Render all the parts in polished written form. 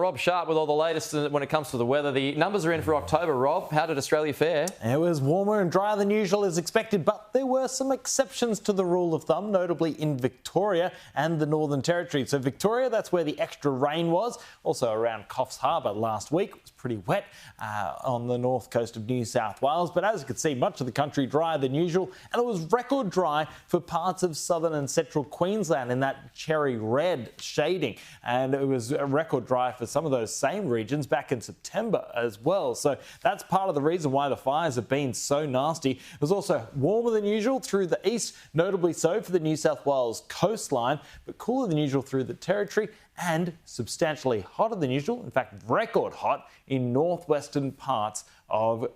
Rob Sharpe with all the latest when it comes to the weather. The numbers are in for October, Rob. How did Australia fare? It was warmer and drier than usual as expected, but there were some exceptions to the rule of thumb, notably in Victoria and the Northern Territory. So Victoria, that's where the extra rain was. Also around Coffs Harbour last week. It was pretty wet on the north coast of New South Wales. But as you can see, much of the country drier than usual. And it was record dry for parts of southern and central Queensland in that cherry red shading. And it was a record dry for some of those same regions back in September as well. So that's part of the reason why the fires have been so nasty. It was also warmer than usual through the east, notably so for the New South Wales coastline, but cooler than usual through the Territory and substantially hotter than usual, in fact, record hot in northwestern parts of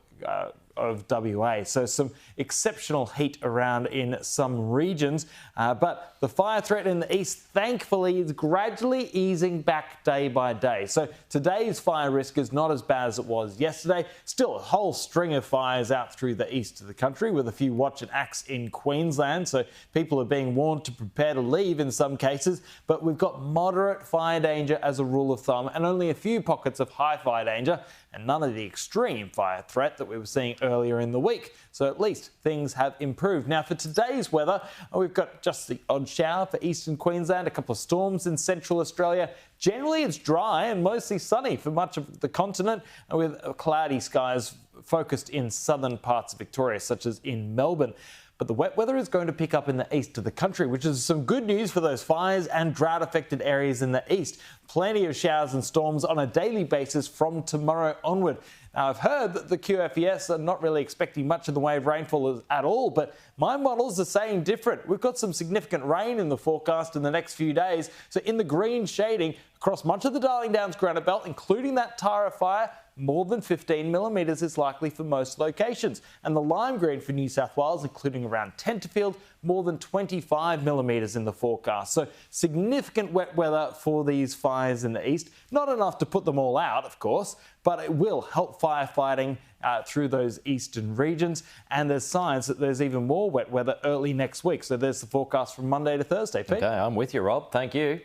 WA. So some exceptional heat around in some regions. But the fire threat in the east, thankfully, is gradually easing back day by day. So today's fire risk is not as bad as it was yesterday. Still a whole string of fires out through the east of the country with a few watch and acts in Queensland. So people are being warned to prepare to leave in some cases. But we've got moderate fire danger as a rule of thumb and only a few pockets of high fire danger and none of the extreme fire threat that we were seeing earlier in the week. So at least things have improved. Now for today's weather, we've got just the odd shower for eastern Queensland, a couple of storms in central Australia. Generally it's dry and mostly sunny for much of the continent with cloudy skies focused in southern parts of Victoria, such as in Melbourne. But the wet weather is going to pick up in the east of the country, which is some good news for those fires and drought-affected areas in the east. Plenty of showers and storms on a daily basis from tomorrow onward. Now, I've heard that the QFES are not really expecting much in the way of rainfall at all, but my models are saying different. We've got some significant rain in the forecast in the next few days. So in the green shading across much of the Darling Downs granite belt, including that Tara fire, more than 15 millimetres is likely for most locations. And the lime green for New South Wales, including around Tenterfield, more than 25 millimetres in the forecast. So significant wet weather for these fires in the east. Not enough to put them all out, of course, but it will help firefighting through those eastern regions. And there's signs that there's even more wet weather early next week. So there's the forecast from Monday to Thursday, Pete. Okay, I'm with you, Rob. Thank you.